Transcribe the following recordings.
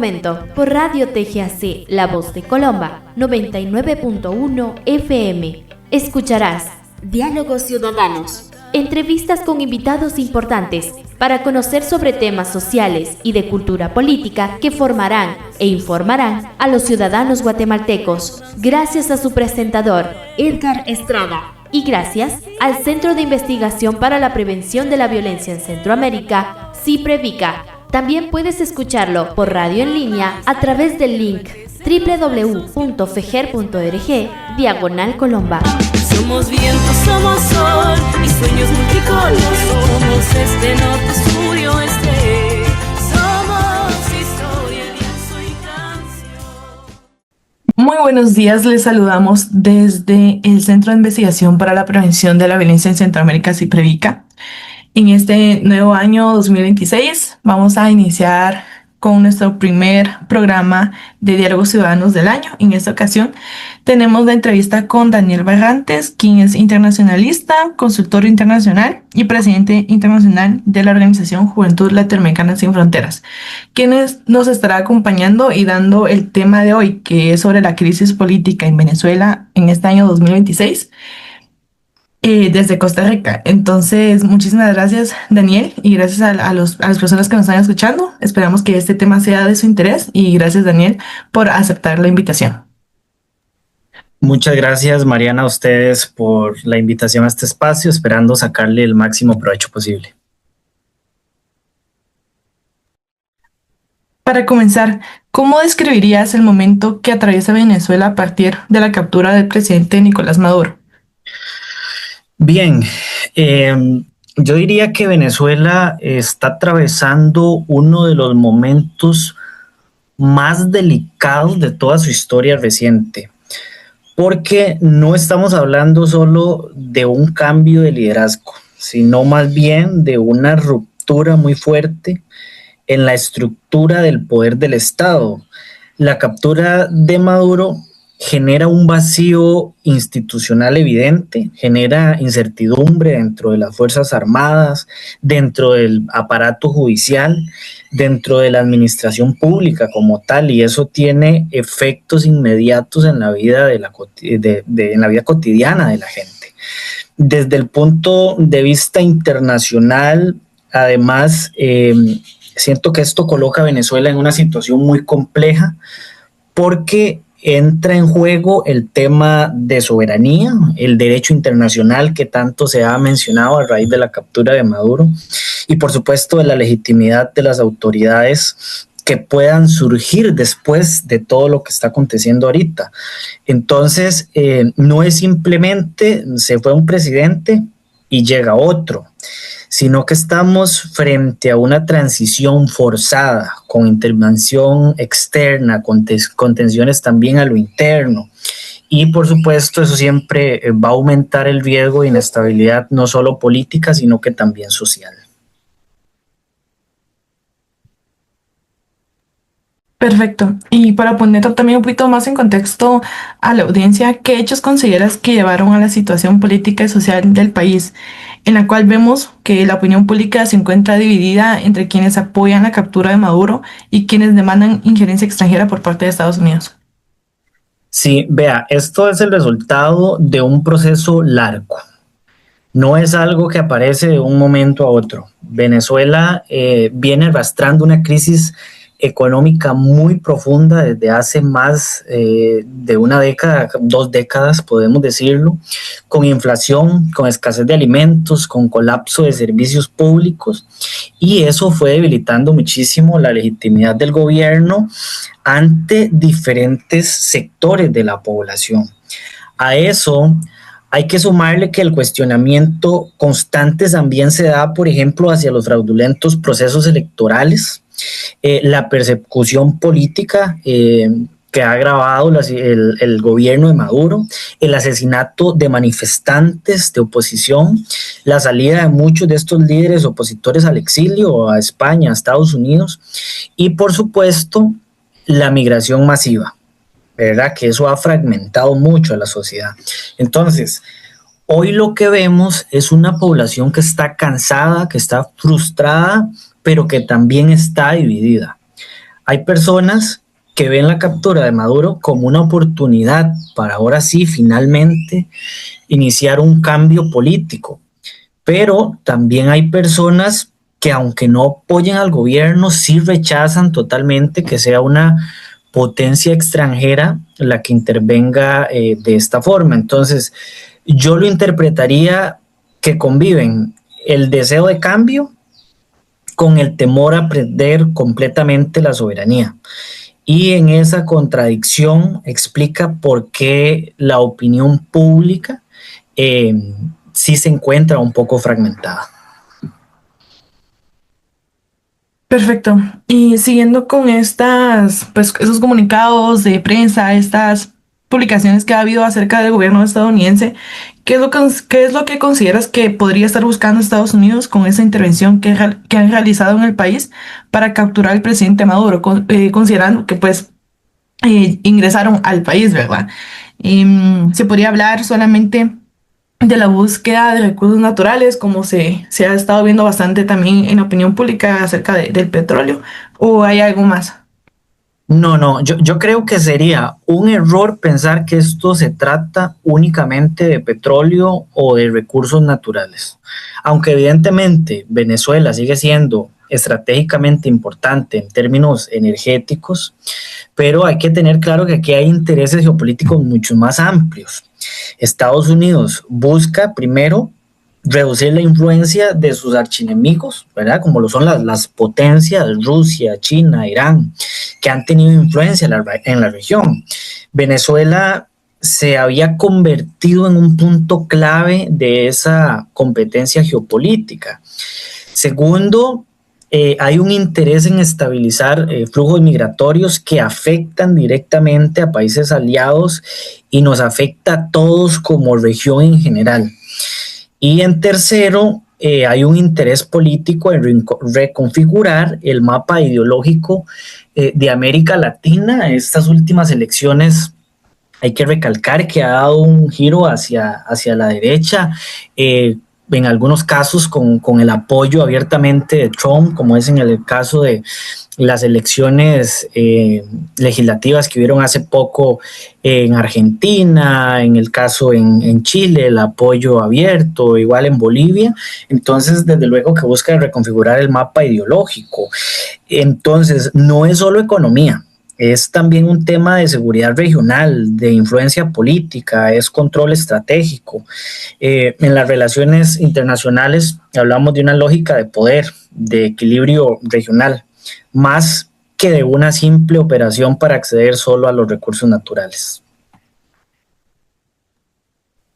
momento por Radio TGAC, La Voz de Colomba, 99.1 FM. Escucharás Diálogos Ciudadanos, entrevistas con invitados importantes para conocer sobre temas sociales y de cultura política que formarán e informarán a los ciudadanos guatemaltecos, gracias a su presentador, Edgar Estrada, y gracias al Centro de Investigación para la Prevención de la Violencia en Centroamérica, CIPREVICA. También puedes escucharlo por radio en línea a través del link www.fejer.org/Colomba. Somos viento, somos sol y sueños multicolor. Somos Noto Estudio somos historia, lienzo y canción. Muy buenos días, les saludamos desde el Centro de Investigación para la Prevención de la Violencia en Centroamérica, CIPREVICA. En este nuevo año 2026 vamos a iniciar con nuestro primer programa de Diálogos Ciudadanos del año. En esta ocasión tenemos la entrevista con Daniel Barrantes, quien es internacionalista, consultor internacional y presidente internacional de la organización Juventud Latinoamericana Sin Fronteras, quien nos estará acompañando y dando el tema de hoy, que es sobre la crisis política en Venezuela en este año 2026. Desde Costa Rica. Entonces, muchísimas gracias, Daniel, y gracias a las personas que nos están escuchando. Esperamos que este tema sea de su interés y gracias, Daniel, por aceptar la invitación. Muchas gracias, Mariana, a ustedes por la invitación a este espacio, esperando sacarle el máximo provecho posible. Para comenzar, ¿cómo describirías el momento que atraviesa Venezuela a partir de la captura del presidente Nicolás Maduro? Bien, yo diría que Venezuela está atravesando uno de los momentos más delicados de toda su historia reciente, porque no estamos hablando solo de un cambio de liderazgo, sino más bien de una ruptura muy fuerte en la estructura del poder del Estado. La captura de Maduro genera un vacío institucional evidente, genera incertidumbre dentro de las Fuerzas Armadas, dentro del aparato judicial, dentro de la administración pública como tal, y eso tiene efectos inmediatos en la vida, en la vida cotidiana de la gente. Desde el punto de vista internacional, además, siento que esto coloca a Venezuela en una situación muy compleja porque entra en juego el tema de soberanía, el derecho internacional que tanto se ha mencionado a raíz de la captura de Maduro y por supuesto de la legitimidad de las autoridades que puedan surgir después de todo lo que está aconteciendo ahorita. Entonces, no es simplemente se fue un presidente y llega otro, sino que estamos frente a una transición forzada, con intervención externa, con tensiones también a lo interno. Y por supuesto eso siempre va a aumentar el riesgo de inestabilidad, no solo política, sino que también social. Perfecto. Y para poner también un poquito más en contexto a la audiencia, ¿qué hechos consideras que llevaron a la situación política y social del país, en la cual vemos que la opinión pública se encuentra dividida entre quienes apoyan la captura de Maduro y quienes demandan injerencia extranjera por parte de Estados Unidos? Sí, vea, esto es el resultado de un proceso largo. No es algo que aparece de un momento a otro. Venezuela viene arrastrando una crisis económica muy profunda desde hace más de una década, 2 décadas podemos decirlo, con inflación, con escasez de alimentos, con colapso de servicios públicos, y eso fue debilitando muchísimo la legitimidad del gobierno ante diferentes sectores de la población. A eso hay que sumarle que el cuestionamiento constante también se da, por ejemplo, hacia los fraudulentos procesos electorales, la persecución política que ha agravado el gobierno de Maduro, el asesinato de manifestantes de oposición, la salida de muchos de estos líderes opositores al exilio, a España, a Estados Unidos, y por supuesto la migración masiva, ¿verdad? Que eso ha fragmentado mucho a la sociedad. Entonces, hoy lo que vemos es una población que está cansada, que está frustrada, pero que también está dividida. Hay personas que ven la captura de Maduro como una oportunidad para ahora sí, finalmente, iniciar un cambio político. Pero también hay personas que aunque no apoyen al gobierno, sí rechazan totalmente que sea una potencia extranjera la que intervenga de esta forma. Entonces, yo lo interpretaría que conviven el deseo de cambio con el temor a perder completamente la soberanía. Y en esa contradicción explica por qué la opinión pública eh, sí se encuentra un poco fragmentada. Perfecto. Y siguiendo con pues, esos comunicados de prensa, estas publicaciones que ha habido acerca del gobierno estadounidense, qué es lo que consideras que podría estar buscando Estados Unidos con esa intervención que han realizado en el país para capturar al presidente Maduro, considerando que pues ingresaron al país, ¿verdad? Se podría hablar solamente de la búsqueda de recursos naturales, como se ha estado viendo bastante también en la opinión pública acerca del petróleo, o hay algo más. No, yo creo que sería un error pensar que esto se trata únicamente de petróleo o de recursos naturales. Aunque evidentemente Venezuela sigue siendo estratégicamente importante en términos energéticos, pero hay que tener claro que aquí hay intereses geopolíticos mucho más amplios. Estados Unidos busca primero reducir la influencia de sus archienemigos, ¿verdad? Como lo son las potencias, Rusia, China, Irán, que han tenido influencia en la región. Venezuela se había convertido en un punto clave de esa competencia geopolítica. Segundo, hay un interés en estabilizar flujos migratorios que afectan directamente a países aliados y nos afecta a todos como región en general. Y en tercero, hay un interés político en reconfigurar el mapa ideológico de América Latina. Estas últimas elecciones hay que recalcar que ha dado un giro hacia la derecha, en algunos casos con el apoyo abiertamente de Trump, como es en el caso de las elecciones legislativas que hubieron hace poco en Argentina, en el caso en Chile, el apoyo abierto, igual en Bolivia. Entonces, desde luego que busca reconfigurar el mapa ideológico. Entonces, no es solo economía. Es también un tema de seguridad regional, de influencia política, es control estratégico. En las relaciones internacionales hablamos de una lógica de poder, de equilibrio regional, más que de una simple operación para acceder solo a los recursos naturales.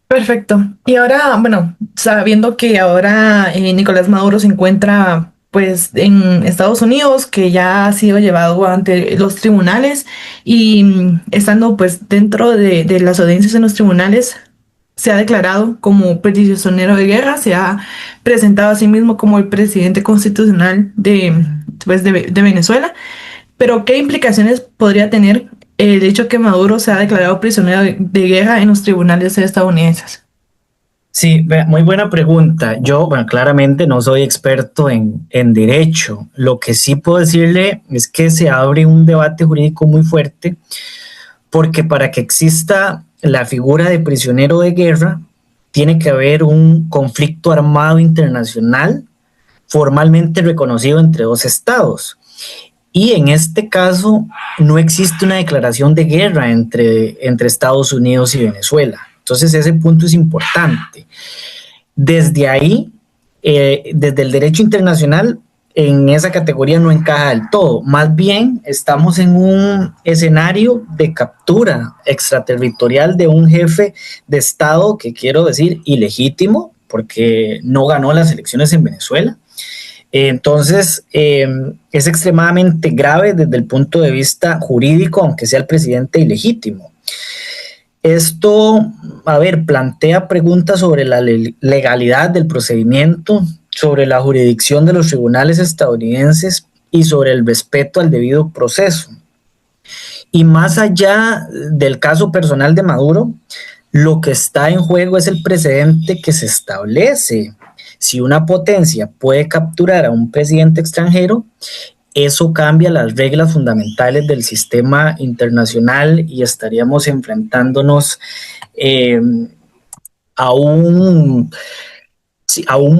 Perfecto. Y ahora, bueno, sabiendo que ahora Nicolás Maduro se encuentra pues en Estados Unidos, que ya ha sido llevado ante los tribunales y estando pues dentro de las audiencias en los tribunales, se ha declarado como prisionero de guerra, se ha presentado a sí mismo como el presidente constitucional de Venezuela. Pero ¿qué implicaciones podría tener el hecho que Maduro se ha declarado prisionero de guerra en los tribunales estadounidenses? Sí, muy buena pregunta. Yo, bueno, claramente no soy experto en derecho. Lo que sí puedo decirle es que se abre un debate jurídico muy fuerte, porque para que exista la figura de prisionero de guerra, tiene que haber un conflicto armado internacional formalmente reconocido entre dos estados. Y en este caso no existe una declaración de guerra entre Estados Unidos y Venezuela. Entonces ese punto es importante. Desde ahí, desde el derecho internacional, en esa categoría no encaja del todo. Más bien estamos en un escenario de captura extraterritorial de un jefe de Estado que quiero decir ilegítimo, porque no ganó las elecciones en Venezuela. Entonces, es extremadamente grave desde el punto de vista jurídico, aunque sea el presidente ilegítimo. Esto, plantea preguntas sobre la legalidad del procedimiento, sobre la jurisdicción de los tribunales estadounidenses y sobre el respeto al debido proceso. Y más allá del caso personal de Maduro, lo que está en juego es el precedente que se establece. Si una potencia puede capturar a un presidente extranjero, eso cambia las reglas fundamentales del sistema internacional y estaríamos enfrentándonos a un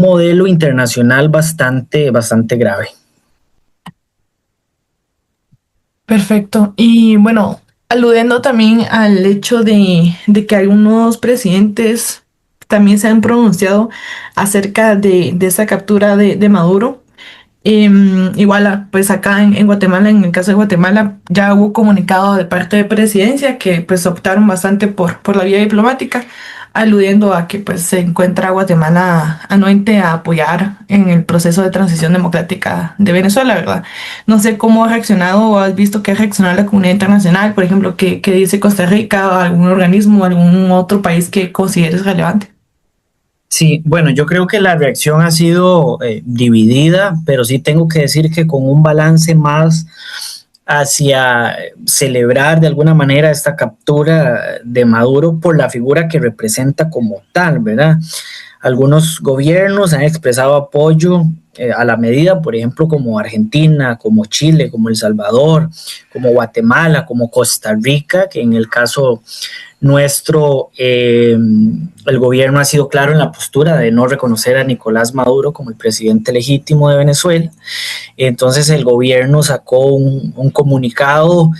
modelo internacional bastante grave. Perfecto. Y bueno, aludiendo también al hecho de que algunos presidentes también se han pronunciado acerca de esa captura de Maduro. Igual, pues acá en Guatemala, en el caso de Guatemala, ya hubo comunicado de parte de presidencia que pues optaron bastante por la vía diplomática, aludiendo a que pues se encuentra Guatemala anuente a apoyar en el proceso de transición democrática de Venezuela, ¿verdad? No sé cómo ha reaccionado o has visto que ha reaccionado la comunidad internacional, por ejemplo, que dice Costa Rica, o algún organismo, algún otro país que consideres relevante. Sí, bueno, yo creo que la reacción ha sido dividida, pero sí tengo que decir que con un balance más hacia celebrar de alguna manera esta captura de Maduro por la figura que representa como tal, ¿verdad? Algunos gobiernos han expresado apoyo a la medida, por ejemplo, como Argentina, como Chile, como El Salvador, como Guatemala, como Costa Rica, que en el caso nuestro, el gobierno ha sido claro en la postura de no reconocer a Nicolás Maduro como el presidente legítimo de Venezuela. Entonces el gobierno sacó un comunicado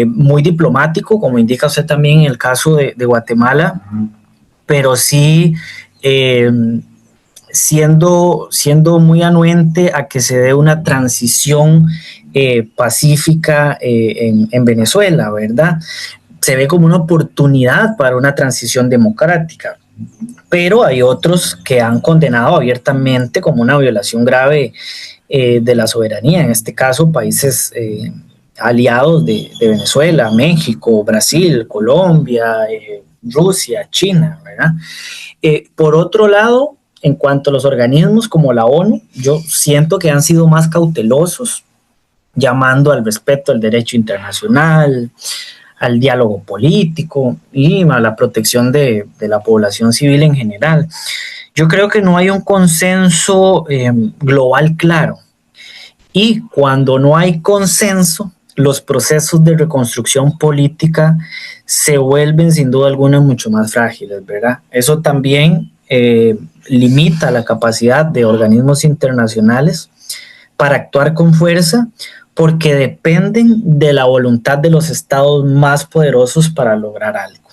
muy diplomático, como indica usted también en el caso de Guatemala, pero sí siendo muy anuente a que se dé una transición pacífica en Venezuela, ¿verdad? Se ve como una oportunidad para una transición democrática, pero hay otros que han condenado abiertamente como una violación grave de la soberanía, en este caso países aliados de Venezuela, México, Brasil, Colombia, Rusia, China, ¿verdad? Por otro lado, en cuanto a los organismos como la ONU, yo siento que han sido más cautelosos, llamando al respeto al derecho internacional, al diálogo político y a la protección de la población civil en general. Yo creo que no hay un consenso global claro, y cuando no hay consenso, los procesos de reconstrucción política se vuelven sin duda alguna mucho más frágiles, ¿verdad? Eso también limita la capacidad de organismos internacionales para actuar con fuerza, porque dependen de la voluntad de los estados más poderosos para lograr algo.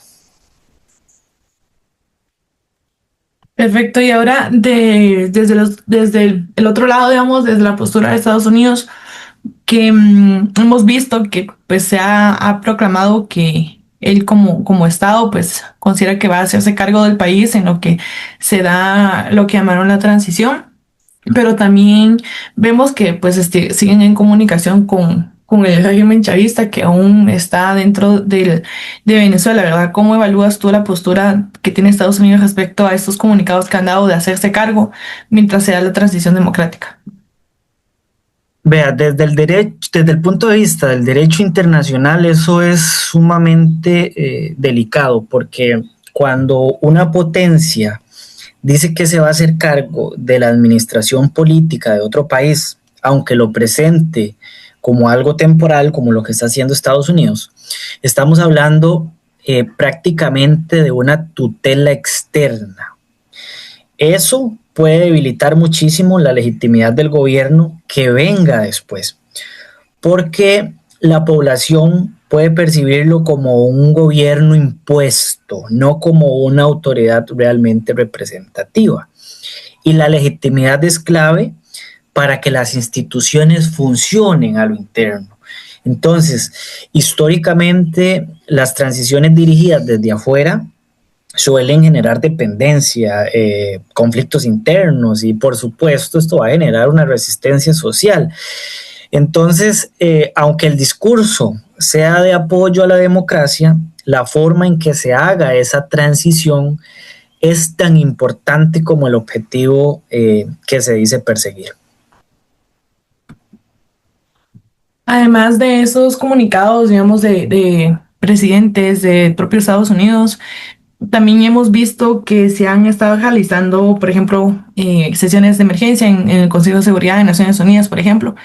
Perfecto, y ahora desde el otro lado, digamos, desde la postura de Estados Unidos, que hemos visto que pues ha proclamado que él como Estado pues considera que va a hacerse cargo del país en lo que se da lo que llamaron la transición, pero también vemos que pues siguen en comunicación con el régimen chavista que aún está dentro de Venezuela, ¿verdad? ¿Cómo evalúas tú la postura que tiene Estados Unidos respecto a estos comunicados que han dado de hacerse cargo mientras se da la transición democrática? Vea, desde el punto de vista del derecho internacional, eso es sumamente delicado, porque cuando una potencia dice que se va a hacer cargo de la administración política de otro país, aunque lo presente como algo temporal, como lo que está haciendo Estados Unidos, estamos hablando prácticamente de una tutela externa. Eso puede debilitar muchísimo la legitimidad del gobierno que venga después, porque la población puede percibirlo como un gobierno impuesto, no como una autoridad realmente representativa. Y la legitimidad es clave para que las instituciones funcionen a lo interno. Entonces, históricamente, las transiciones dirigidas desde afuera suelen generar dependencia, conflictos internos, y por supuesto esto va a generar una resistencia social. Entonces, aunque el discurso sea de apoyo a la democracia, la forma en que se haga esa transición es tan importante como el objetivo que se dice perseguir. Además de esos comunicados, digamos, de presidentes de propios Estados Unidos, también hemos visto que se han estado realizando, por ejemplo, sesiones de emergencia en el Consejo de Seguridad de Naciones Unidas, por ejemplo,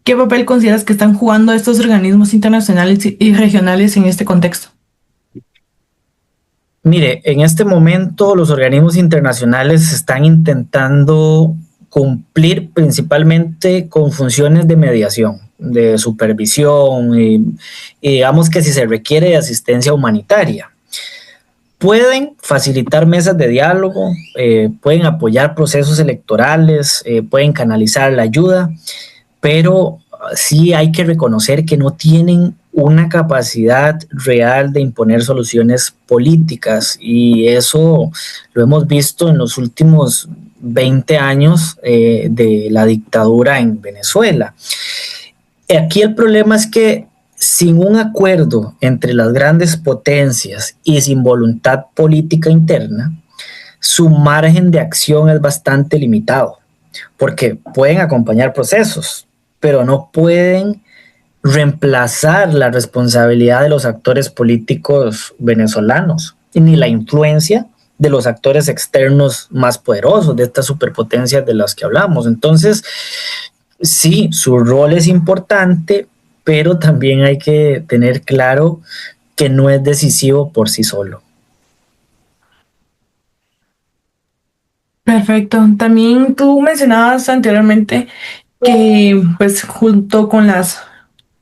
¿Qué papel consideras que están jugando estos organismos internacionales y regionales en este contexto? Mire, en este momento los organismos internacionales están intentando cumplir principalmente con funciones de mediación, de supervisión y digamos que si se requiere de asistencia humanitaria. Pueden facilitar mesas de diálogo, pueden apoyar procesos electorales, pueden canalizar la ayuda, pero sí hay que reconocer que no tienen una capacidad real de imponer soluciones políticas y eso lo hemos visto en los últimos 20 años de la dictadura en Venezuela. Aquí el problema es que sin un acuerdo entre las grandes potencias y sin voluntad política interna, su margen de acción es bastante limitado, porque pueden acompañar procesos, pero no pueden reemplazar la responsabilidad de los actores políticos venezolanos, ni la influencia de los actores externos más poderosos, de estas superpotencias de las que hablamos. Entonces, sí, su rol es importante, pero también hay que tener claro que no es decisivo por sí solo. Perfecto. También tú mencionabas anteriormente que pues junto con las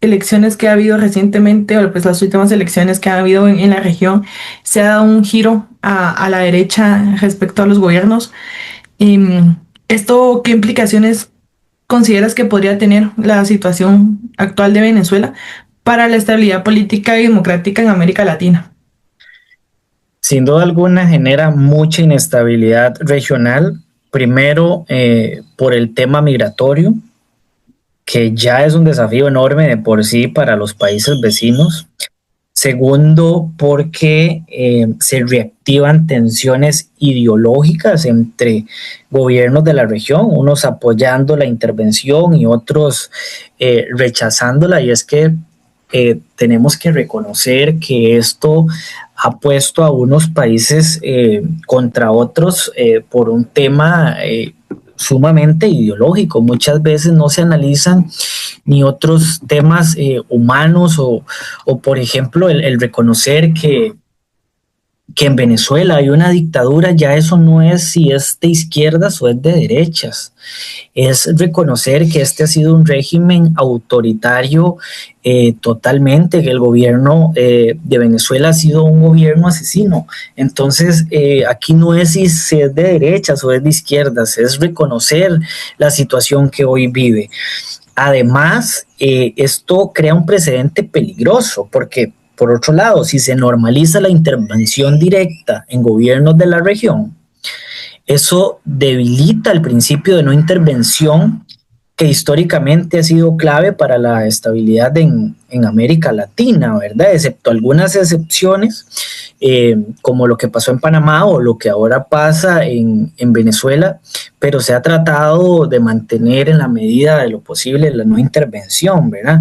elecciones que ha habido recientemente, o pues las últimas elecciones que ha habido en la región, se ha dado un giro a la derecha respecto a los gobiernos. ¿Esto qué implicaciones consideras que podría tener la situación actual de Venezuela para la estabilidad política y democrática en América Latina? Sin duda alguna genera mucha inestabilidad regional, primero por el tema migratorio, que ya es un desafío enorme de por sí para los países vecinos. Segundo, porque se reactivan tensiones ideológicas entre gobiernos de la región, unos apoyando la intervención y otros rechazándola. Y es que tenemos que reconocer que esto ha puesto a unos países contra otros por un tema sumamente ideológico. Muchas veces no se analizan ni otros temas humanos o, por ejemplo, el reconocer que en Venezuela hay una dictadura, ya eso no es si es de izquierdas o es de derechas. Es reconocer que este ha sido un régimen autoritario totalmente, que el gobierno de Venezuela ha sido un gobierno asesino. Entonces, aquí no es si es de derechas o es de izquierdas, es reconocer la situación que hoy vive. Además, esto crea un precedente peligroso porque, por otro lado, si se normaliza la intervención directa en gobiernos de la región, eso debilita el principio de no intervención que históricamente ha sido clave para la estabilidad en América Latina, ¿verdad? Excepto algunas excepciones, como lo que pasó en Panamá o lo que ahora pasa en Venezuela, pero se ha tratado de mantener en la medida de lo posible la no intervención, ¿verdad?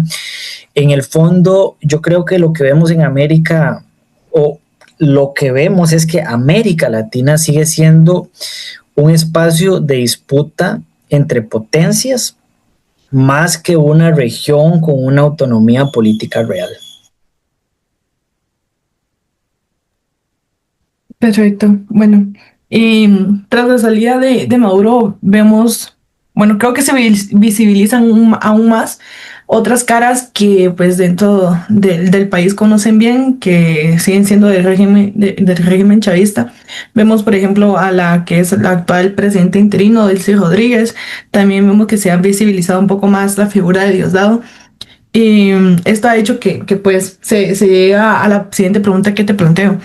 En el fondo, yo creo que lo que vemos en América, o lo que vemos es que América Latina sigue siendo un espacio de disputa entre potencias más que una región con una autonomía política real. Perfecto. Bueno, tras la salida de Maduro vemos, bueno, creo que se visibilizan aún más otras caras que pues dentro del país conocen bien, que siguen siendo del régimen chavista. Vemos, por ejemplo, a la que es la actual presidente interino, Delcy Rodríguez. También vemos que se ha visibilizado un poco más la figura de Diosdado. Y esto ha hecho que pues se llega a la siguiente pregunta que te planteo.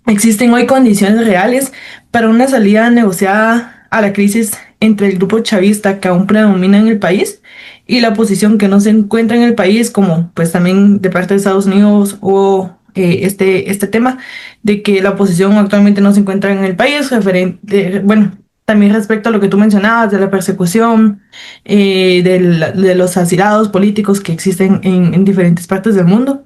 ¿Existen hoy condiciones reales para una salida negociada a la crisis entre el grupo chavista que aún predomina en el país y la oposición que no se encuentra en el país, como pues también de parte de Estados Unidos hubo este tema de que la oposición actualmente no se encuentra en el país, bueno, también respecto a lo que tú mencionabas de la persecución, de los asilados políticos que existen en diferentes partes del mundo?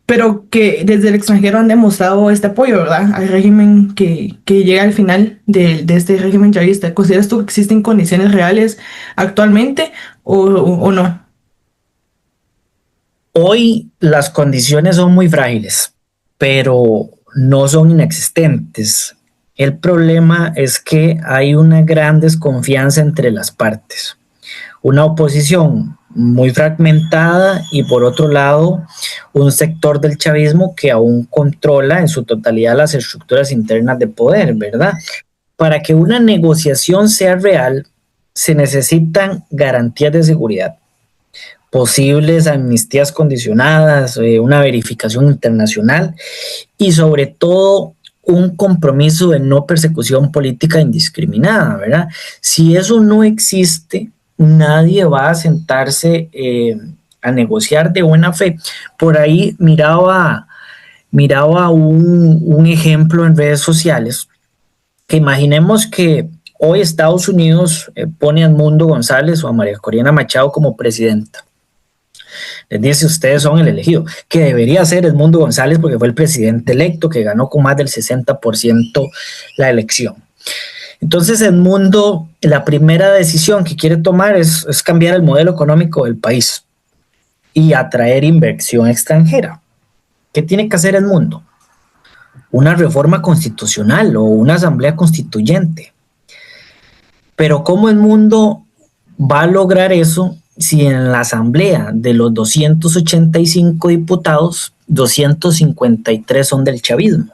pero que desde el extranjero han demostrado este apoyo, ¿verdad? Al régimen que llega al final de este régimen chavista. ¿Consideras tú que existen condiciones reales actualmente o no? Hoy las condiciones son muy frágiles, pero no son inexistentes. El problema es que hay una gran desconfianza entre las partes. Una oposición muy fragmentada y por otro lado un sector del chavismo que aún controla en su totalidad las estructuras internas de poder, ¿verdad? Para que una negociación sea real se necesitan garantías de seguridad, posibles amnistías condicionadas, una verificación internacional y sobre todo un compromiso de no persecución política indiscriminada, ¿verdad? Si eso no existe, nadie va a sentarse a negociar de buena fe. Por ahí miraba un ejemplo en redes sociales, que imaginemos que hoy Estados Unidos pone a Edmundo González o a María Corina Machado como presidenta. Les dice, ustedes son el elegido, que debería ser Edmundo González porque fue el presidente electo que ganó con más del 60% la elección. Entonces Edmundo, la primera decisión que quiere tomar es cambiar el modelo económico del país y atraer inversión extranjera. ¿Qué tiene que hacer Edmundo? Una reforma constitucional o una asamblea constituyente. Pero ¿cómo Edmundo va a lograr eso si en la asamblea de los 285 diputados, 253 son del chavismo?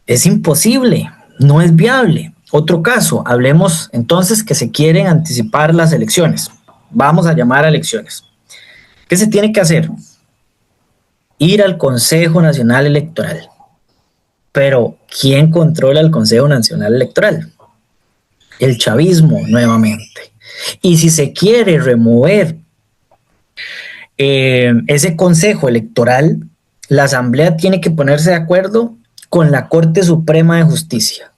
Es imposible, no es viable. Otro caso, hablemos entonces que se quieren anticipar las elecciones. Vamos a llamar a elecciones. ¿Qué se tiene que hacer? Ir al Consejo Nacional Electoral. Pero, ¿quién controla el Consejo Nacional Electoral? El chavismo, nuevamente. Y si se quiere remover ese consejo electoral, la asamblea tiene que ponerse de acuerdo con la Corte Suprema de Justicia.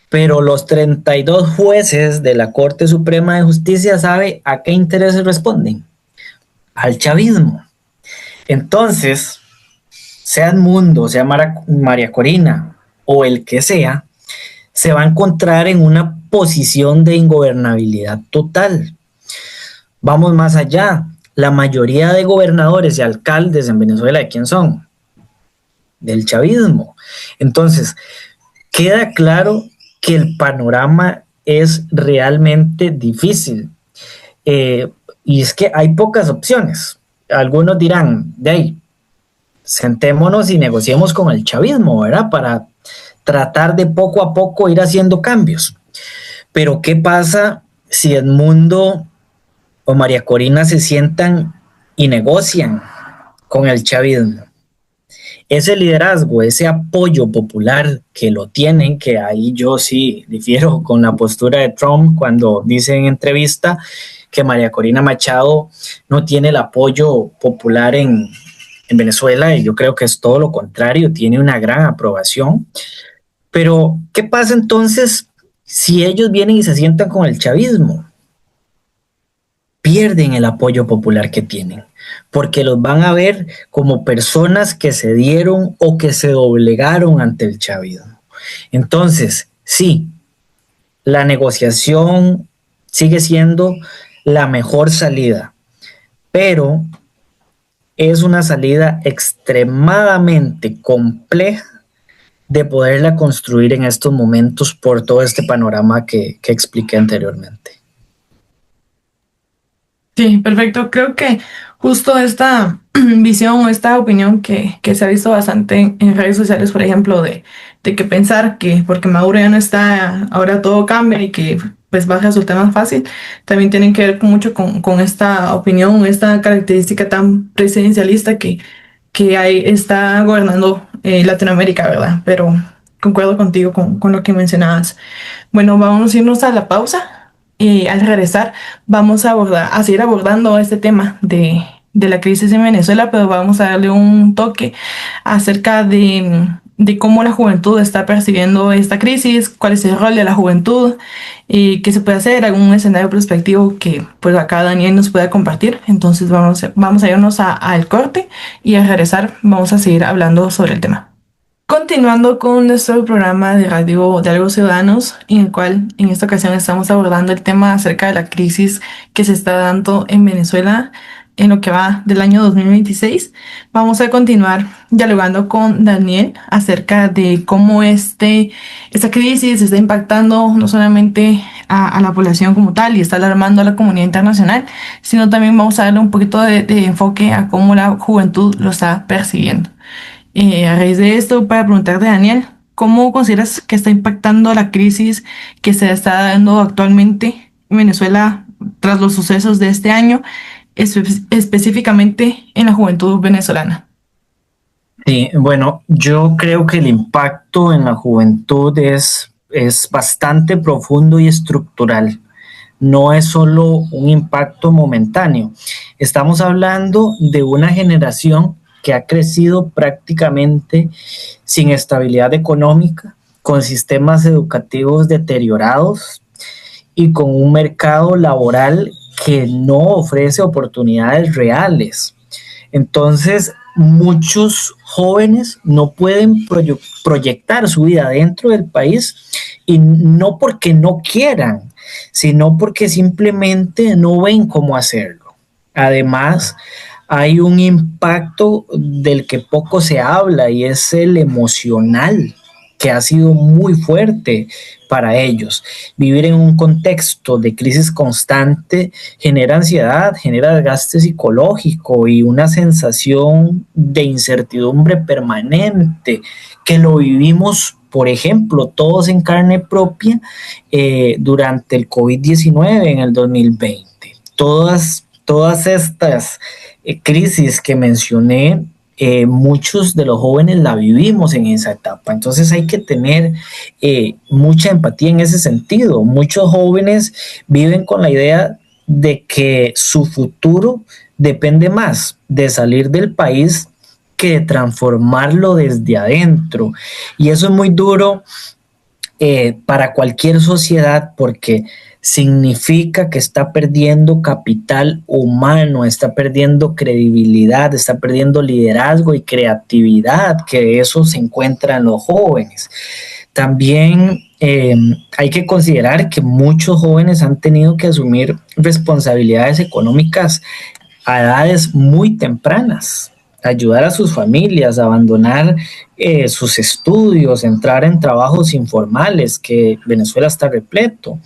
Pero los 32 jueces de la Corte Suprema de Justicia ¿sabe a qué intereses responden? Al chavismo. Entonces, sea Edmundo, sea María Corina o el que sea, se va a encontrar en una posición de ingobernabilidad total. Vamos más allá. La mayoría de gobernadores y alcaldes en Venezuela, ¿de quién son? Del chavismo. Entonces, queda claro que el panorama es realmente difícil. Y es que hay pocas opciones. Algunos dirán, de ahí, sentémonos y negociemos con el chavismo, ¿verdad? Para tratar de poco a poco ir haciendo cambios. Pero ¿qué pasa si Edmundo o María Corina se sientan y negocian con el chavismo? Ese liderazgo, ese apoyo popular que lo tienen, que ahí yo sí difiero con la postura de Trump cuando dice en entrevista que María Corina Machado no tiene el apoyo popular en Venezuela, y yo creo que es todo lo contrario, tiene una gran aprobación. Pero, ¿qué pasa entonces si ellos vienen y se sientan con el chavismo? Pierden el apoyo popular que tienen, porque los van a ver como personas que se dieron o que se doblegaron ante el chavismo. Entonces, sí, la negociación sigue siendo la mejor salida, pero es una salida extremadamente compleja de poderla construir en estos momentos por todo este panorama que expliqué anteriormente. Sí, perfecto. Creo que justo esta visión o esta opinión que se ha visto bastante en redes sociales, por ejemplo, de que pensar que porque Maduro ya no está, ahora todo cambia y que pues va a resultar más fácil, también tienen que ver mucho con esta opinión, esta característica tan presidencialista que está gobernando Latinoamérica, ¿verdad? Pero concuerdo contigo con lo que mencionabas. Bueno, vamos a irnos a la pausa. Y al regresar vamos a seguir abordando este tema de la crisis en Venezuela, pero vamos a darle un toque acerca de de cómo la juventud está percibiendo esta crisis, cuál es el rol de la juventud, qué se puede hacer, algún escenario prospectivo que pues acá Daniel nos pueda compartir. Entonces vamos a irnos al corte y al regresar vamos a seguir hablando sobre el tema. Continuando con nuestro programa de radio Diálogos Ciudadanos, en el cual en esta ocasión estamos abordando el tema acerca de la crisis que se está dando en Venezuela en lo que va del año 2026, vamos a continuar dialogando con Daniel acerca de cómo esta crisis está impactando no solamente a la población como tal y está alarmando a la comunidad internacional, sino también vamos a darle un poquito de enfoque a cómo la juventud lo está percibiendo. A raíz de esto, para preguntarte, Daniel, ¿cómo consideras que está impactando la crisis que se está dando actualmente en Venezuela tras los sucesos de este año, específicamente en la juventud venezolana? Sí, bueno, yo creo que el impacto en la juventud es bastante profundo y estructural. No es solo un impacto momentáneo. Estamos hablando de una generación que ha crecido prácticamente sin estabilidad económica, con sistemas educativos deteriorados y con un mercado laboral que no ofrece oportunidades reales. Entonces, muchos jóvenes no pueden proyectar su vida dentro del país, y no porque no quieran, sino porque simplemente no ven cómo hacerlo. Además, hay un impacto del que poco se habla y es el emocional, que ha sido muy fuerte para ellos. Vivir en un contexto de crisis constante genera ansiedad, genera desgaste psicológico y una sensación de incertidumbre permanente, que lo vivimos, por ejemplo, todos en carne propia durante el COVID-19 en el 2020. Todas estas crisis que mencioné, muchos de los jóvenes la vivimos en esa etapa. Entonces hay que tener mucha empatía en ese sentido. Muchos jóvenes viven con la idea de que su futuro depende más de salir del país que de transformarlo desde adentro. Y eso es muy duro para cualquier sociedad, porque significa que está perdiendo capital humano, está perdiendo credibilidad, está perdiendo liderazgo y creatividad, que eso se encuentra en los jóvenes. También hay que considerar que muchos jóvenes han tenido que asumir responsabilidades económicas a edades muy tempranas, ayudar a sus familias, abandonar sus estudios, entrar en trabajos informales, que Venezuela está repleto.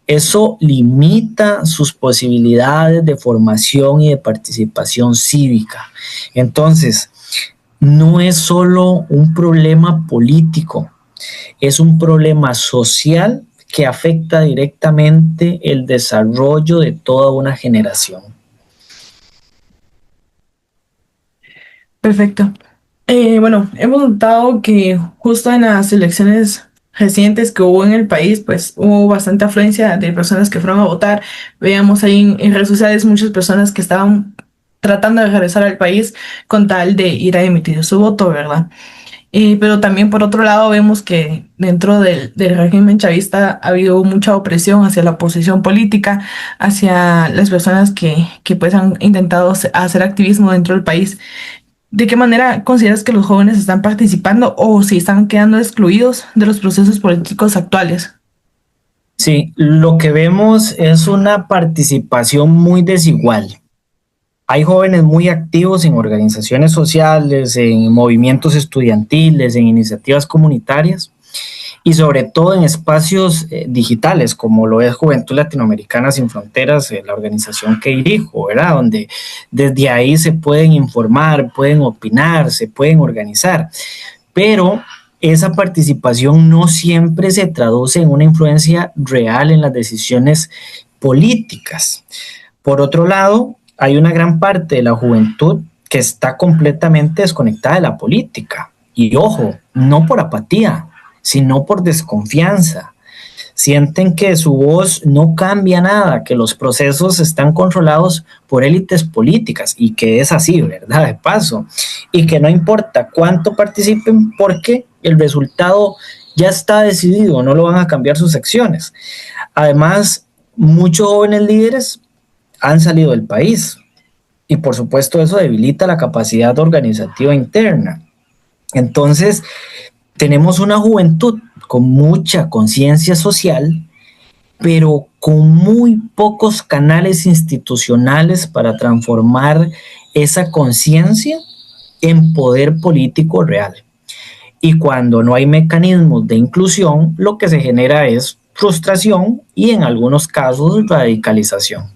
Eso limita sus posibilidades de formación y de participación cívica. Entonces, no es solo un problema político, es un problema social que afecta directamente el desarrollo de toda una generación. Perfecto. Bueno, hemos notado que justo en las elecciones recientes que hubo en el país, pues hubo bastante afluencia de personas que fueron a votar. Veíamos ahí en redes sociales muchas personas que estaban tratando de regresar al país con tal de ir a emitir su voto, ¿verdad? Pero también por otro lado vemos que dentro del régimen chavista ha habido mucha opresión hacia la oposición política, hacia las personas que pues han intentado hacer activismo dentro del país. ¿De qué manera consideras que los jóvenes están participando o si están quedando excluidos de los procesos políticos actuales? Sí, lo que vemos es una participación muy desigual. Hay jóvenes muy activos en organizaciones sociales, en movimientos estudiantiles, en iniciativas comunitarias y sobre todo en espacios digitales, como lo es Juventud Latinoamericana Sin Fronteras, la organización que dirijo, ¿verdad? Donde desde ahí se pueden informar, pueden opinar, se pueden organizar, pero esa participación no siempre se traduce en una influencia real en las decisiones políticas. Por otro lado, hay una gran parte de la juventud que está completamente desconectada de la política. Y ojo, no por apatía, sino por desconfianza. Sienten que su voz no cambia nada, que los procesos están controlados por élites políticas y que es así, ¿verdad? De paso, y que no importa cuánto participen porque el resultado ya está decidido, no lo van a cambiar sus acciones. Además, muchos jóvenes líderes han salido del país y por supuesto eso debilita la capacidad organizativa interna. Entonces, tenemos una juventud con mucha conciencia social, pero con muy pocos canales institucionales para transformar esa conciencia en poder político real. Y cuando no hay mecanismos de inclusión, lo que se genera es frustración y en algunos casos radicalización.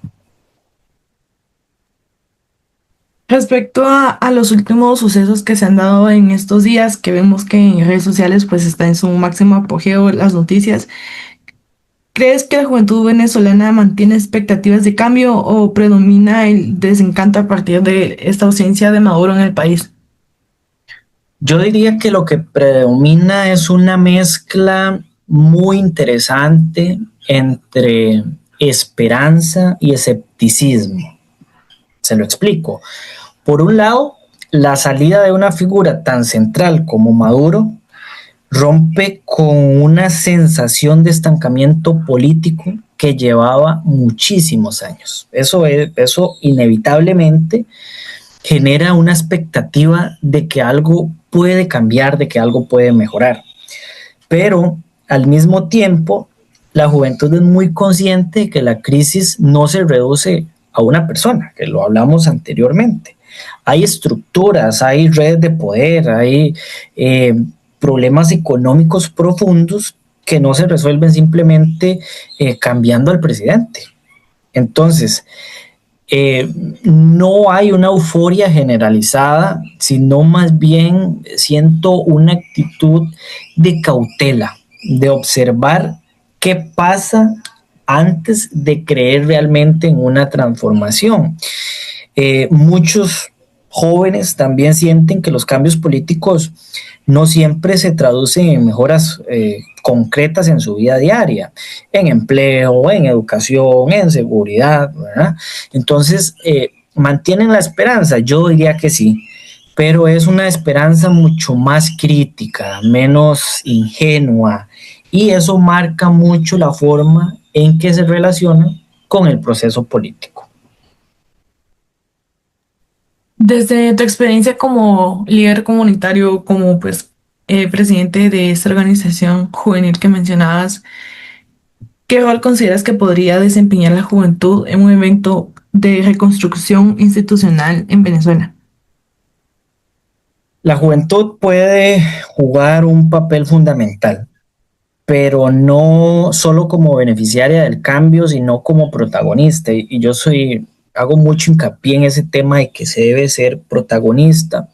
Respecto a los últimos sucesos que se han dado en estos días, que vemos que en redes sociales pues está en su máximo apogeo las noticias, ¿crees que la juventud venezolana mantiene expectativas de cambio o predomina el desencanto a partir de esta ausencia de Maduro en el país? Yo diría que lo que predomina es una mezcla muy interesante entre esperanza y escepticismo. Se lo explico. Por un lado, la salida de una figura tan central como Maduro rompe con una sensación de estancamiento político que llevaba muchísimos años. Eso inevitablemente genera una expectativa de que algo puede cambiar, de que algo puede mejorar. Pero al mismo tiempo, la juventud es muy consciente de que la crisis no se reduce a una persona, que lo hablamos anteriormente. Hay estructuras, hay redes de poder, hay problemas económicos profundos que no se resuelven simplemente cambiando al presidente. Entonces, no hay una euforia generalizada, sino más bien siento una actitud de cautela, de observar qué pasa antes de creer realmente en una transformación. Muchos jóvenes también sienten que los cambios políticos no siempre se traducen en mejoras concretas en su vida diaria, en empleo, en educación, en seguridad, ¿verdad? Entonces, ¿mantienen la esperanza? Yo diría que sí, pero es una esperanza mucho más crítica, menos ingenua, y eso marca mucho la forma en que se relacionan con el proceso político. Desde tu experiencia como líder comunitario, como pues presidente de esta organización juvenil que mencionabas, ¿qué rol consideras que podría desempeñar la juventud en un evento de reconstrucción institucional en Venezuela? La juventud puede jugar un papel fundamental, pero no solo como beneficiaria del cambio, sino como protagonista. Y yo hago mucho hincapié en ese tema de que se debe ser protagonista.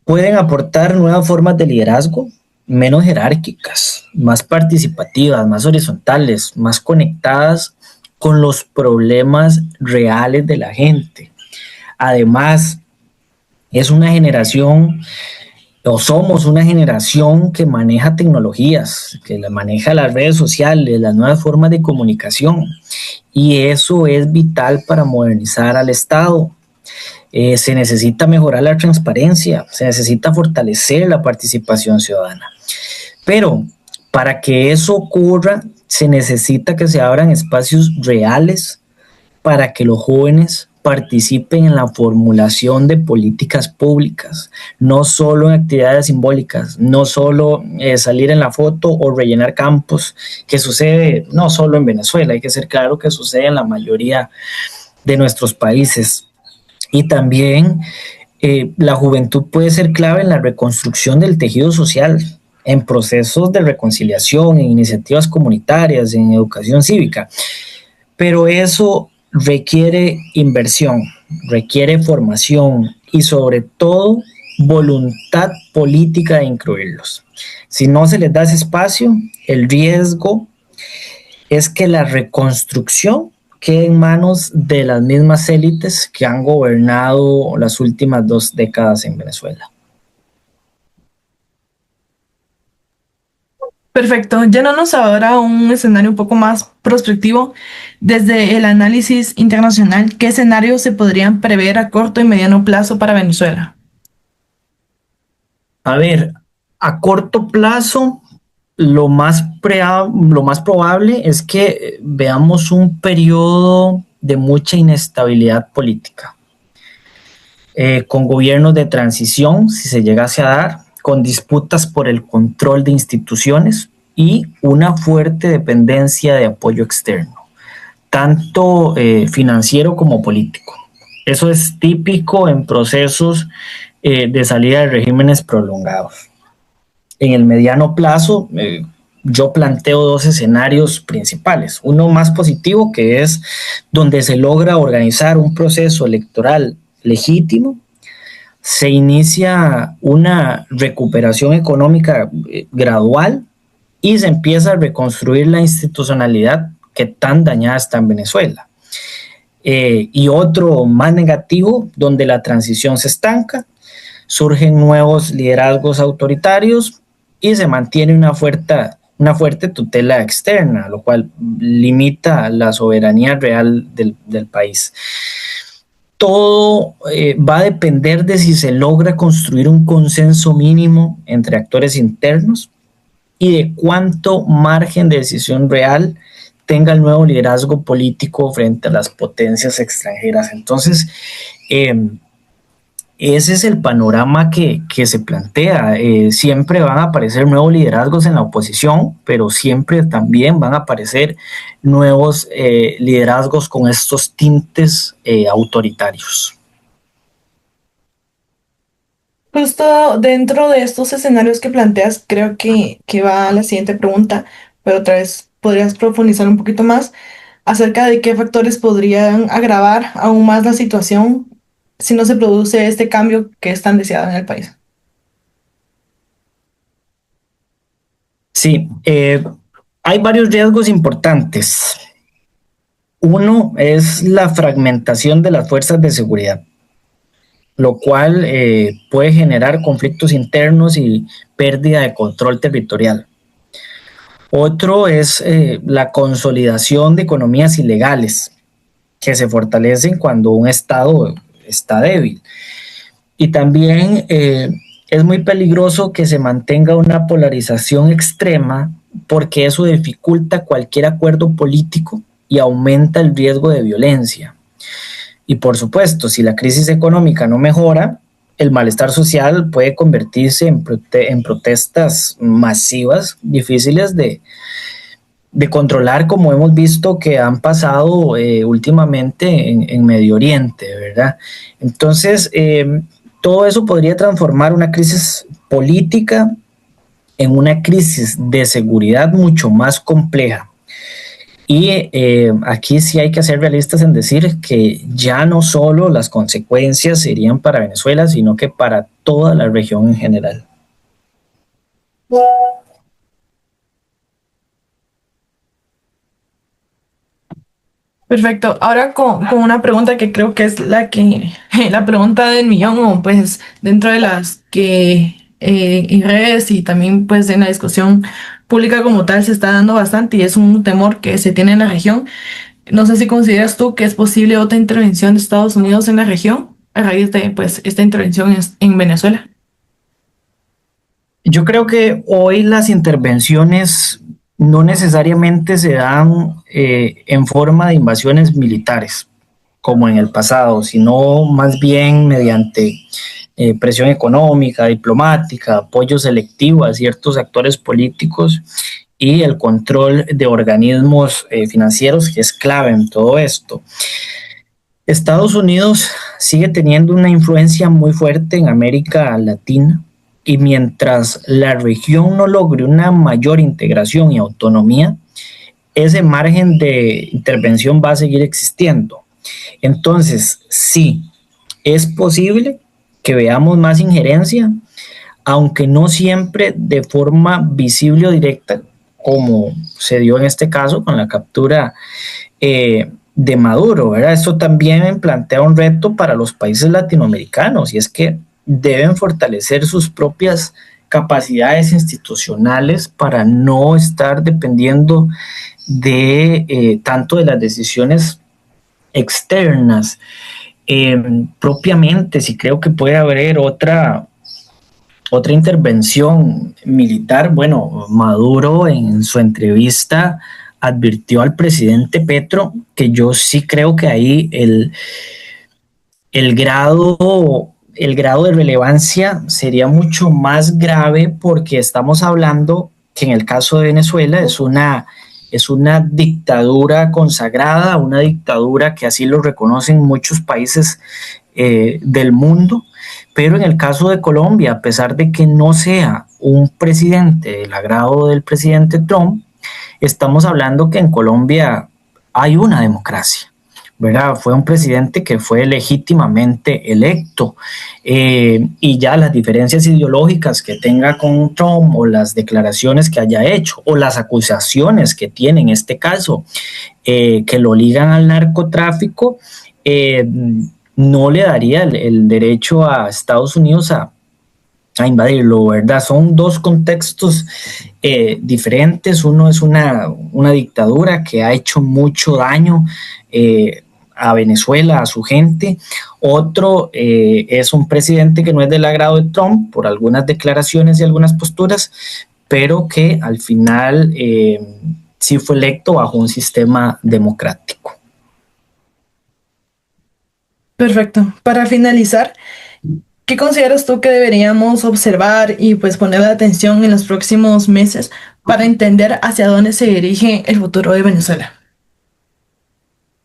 Pueden aportar nuevas formas de liderazgo, menos jerárquicas, más participativas, más horizontales, más conectadas con los problemas reales de la gente. Además, es una generación o somos una generación que maneja tecnologías, que maneja las redes sociales, las nuevas formas de comunicación, y eso es vital para modernizar al Estado. Se necesita mejorar la transparencia, se necesita fortalecer la participación ciudadana. Pero para que eso ocurra, se necesita que se abran espacios reales para que los jóvenes participen en la formulación de políticas públicas, no solo en actividades simbólicas, no solo salir en la foto o rellenar campos, que sucede no solo en Venezuela, hay que ser claro que sucede en la mayoría de nuestros países. Y también la juventud puede ser clave en la reconstrucción del tejido social, en procesos de reconciliación, en iniciativas comunitarias, en educación cívica. Pero eso requiere inversión, requiere formación y sobre todo voluntad política de incluirlos. Si no se les da ese espacio, el riesgo es que la reconstrucción quede en manos de las mismas élites que han gobernado las últimas 2 décadas en Venezuela. Perfecto, yéndonos ahora a un escenario un poco más prospectivo, desde el análisis internacional, ¿qué escenarios se podrían prever a corto y mediano plazo para Venezuela? A ver, a corto plazo, lo más probable es que veamos un periodo de mucha inestabilidad política, con gobiernos de transición, si se llegase a dar, con disputas por el control de instituciones y una fuerte dependencia de apoyo externo, tanto financiero como político. Eso es típico en procesos de salida de regímenes prolongados. En el mediano plazo, yo planteo dos escenarios principales. Uno más positivo, que es donde se logra organizar un proceso electoral legítimo, se inicia una recuperación económica gradual y se empieza a reconstruir la institucionalidad que tan dañada está en Venezuela. Y otro más negativo, donde la transición se estanca, surgen nuevos liderazgos autoritarios y se mantiene una fuerte tutela externa, lo cual limita la soberanía real del país. Todo va a depender de si se logra construir un consenso mínimo entre actores internos y de cuánto margen de decisión real tenga el nuevo liderazgo político frente a las potencias extranjeras. Entonces, ese es el panorama que se plantea. Siempre van a aparecer nuevos liderazgos en la oposición, pero siempre también van a aparecer nuevos liderazgos con estos tintes autoritarios. Justo dentro de estos escenarios que planteas, creo que va la siguiente pregunta, pero otra vez podrías profundizar un poquito más acerca de qué factores podrían agravar aún más la situación si no se produce este cambio que es tan deseado en el país. Sí, hay varios riesgos importantes. Uno es la fragmentación de las fuerzas de seguridad, lo cual puede generar conflictos internos y pérdida de control territorial. Otro es la consolidación de economías ilegales que se fortalecen cuando un Estado está débil. Y también es muy peligroso que se mantenga una polarización extrema porque eso dificulta cualquier acuerdo político y aumenta el riesgo de violencia. Y por supuesto, si la crisis económica no mejora, el malestar social puede convertirse en protestas masivas, difíciles de controlar, como hemos visto que han pasado últimamente en Medio Oriente, ¿verdad? Entonces, todo eso podría transformar una crisis política en una crisis de seguridad mucho más compleja. Y aquí sí hay que ser realistas en decir que ya no solo las consecuencias serían para Venezuela, sino que para toda la región en general. Perfecto. Ahora con una pregunta que creo que es la pregunta del millón, o pues dentro de las que en redes y también pues en la discusión pública como tal se está dando bastante y es un temor que se tiene en la región. No sé si consideras tú que es posible otra intervención de Estados Unidos en la región a raíz de pues esta intervención en Venezuela. Yo creo que hoy las intervenciones no necesariamente se dan en forma de invasiones militares, como en el pasado, sino más bien mediante presión económica, diplomática, apoyo selectivo a ciertos actores políticos y el control de organismos financieros, que es clave en todo esto. Estados Unidos sigue teniendo una influencia muy fuerte en América Latina y mientras la región no logre una mayor integración y autonomía, ese margen de intervención va a seguir existiendo. Entonces, sí, es posible que veamos más injerencia, aunque no siempre de forma visible o directa, como se dio en este caso con la captura de Maduro, ¿verdad? Esto también plantea un reto para los países latinoamericanos y es que deben fortalecer sus propias capacidades institucionales para no estar dependiendo de tanto de las decisiones externas. Propiamente, si creo que puede haber otra intervención militar, bueno, Maduro en su entrevista advirtió al presidente Petro que yo sí creo que ahí el grado de relevancia sería mucho más grave, porque estamos hablando que en el caso de Venezuela es una dictadura consagrada, una dictadura que así lo reconocen muchos países del mundo, pero en el caso de Colombia, a pesar de que no sea un presidente del agrado del presidente Trump, estamos hablando que en Colombia hay una democracia, ¿verdad? Fue un presidente que fue legítimamente electo, y ya las diferencias ideológicas que tenga con Trump, o las declaraciones que haya hecho, o las acusaciones que tiene en este caso, que lo ligan al narcotráfico, no le daría el derecho a Estados Unidos a invadirlo, ¿verdad? Son dos contextos diferentes. Uno es una dictadura que ha hecho mucho daño a Venezuela, a su gente. Otro es un presidente que no es del agrado de Trump por algunas declaraciones y algunas posturas, pero que al final sí fue electo bajo un sistema democrático. Perfecto. Para finalizar, ¿qué consideras tú que deberíamos observar y pues poner atención en los próximos meses para entender hacia dónde se dirige el futuro de Venezuela?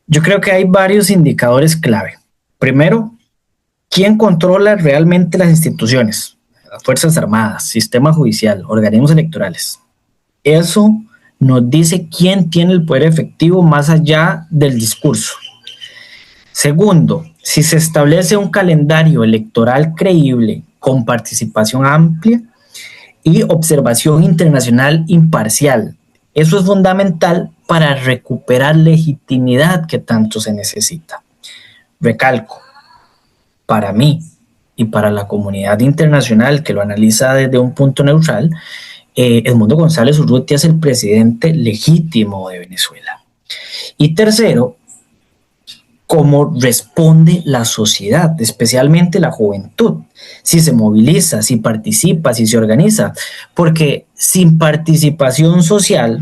Yo creo que hay varios indicadores clave. Primero, ¿quién controla realmente las instituciones? Las Fuerzas Armadas, sistema judicial, organismos electorales. Eso nos dice quién tiene el poder efectivo más allá del discurso. Segundo, si se establece un calendario electoral creíble con participación amplia y observación internacional imparcial. Eso es fundamental para recuperar legitimidad que tanto se necesita. Recalco, para mí y para la comunidad internacional que lo analiza desde un punto neutral, Edmundo González Urrutia es el presidente legítimo de Venezuela. Y tercero, cómo responde la sociedad, especialmente la juventud, si se moviliza, si participa, si se organiza, porque sin participación social,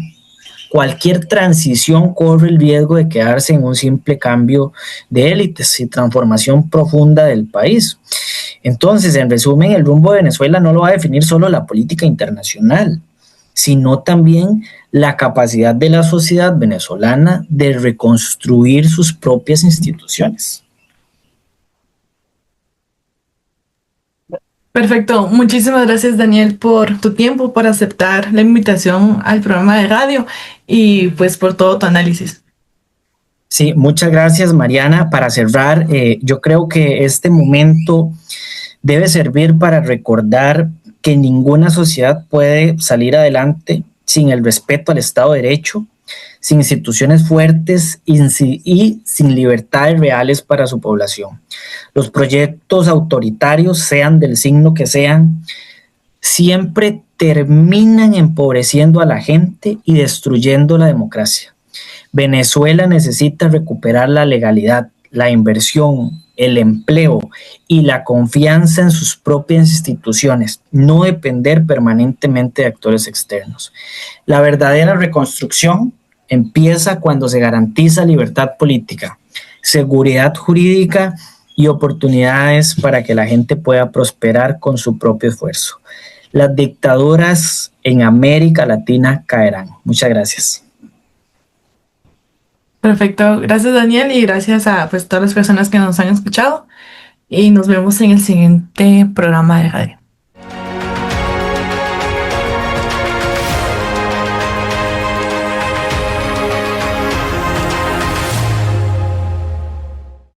cualquier transición corre el riesgo de quedarse en un simple cambio de élites y transformación profunda del país. Entonces, en resumen, el rumbo de Venezuela no lo va a definir solo la política internacional, sino también la capacidad de la sociedad venezolana de reconstruir sus propias instituciones. Perfecto. Muchísimas gracias, Daniel, por tu tiempo, por aceptar la invitación al programa de radio y pues por todo tu análisis. Sí, muchas gracias, Mariana. Para cerrar, yo creo que este momento debe servir para recordar que ninguna sociedad puede salir adelante sin el respeto al Estado de Derecho, sin instituciones fuertes y sin libertades reales para su población. Los proyectos autoritarios, sean del signo que sean, siempre terminan empobreciendo a la gente y destruyendo la democracia. Venezuela necesita recuperar la legalidad, la inversión, el empleo y la confianza en sus propias instituciones, no depender permanentemente de actores externos. La verdadera reconstrucción empieza cuando se garantiza libertad política, seguridad jurídica y oportunidades para que la gente pueda prosperar con su propio esfuerzo. Las dictaduras en América Latina caerán. Muchas gracias. Perfecto. Gracias, Daniel, y gracias a pues todas las personas que nos han escuchado y nos vemos en el siguiente programa de radio.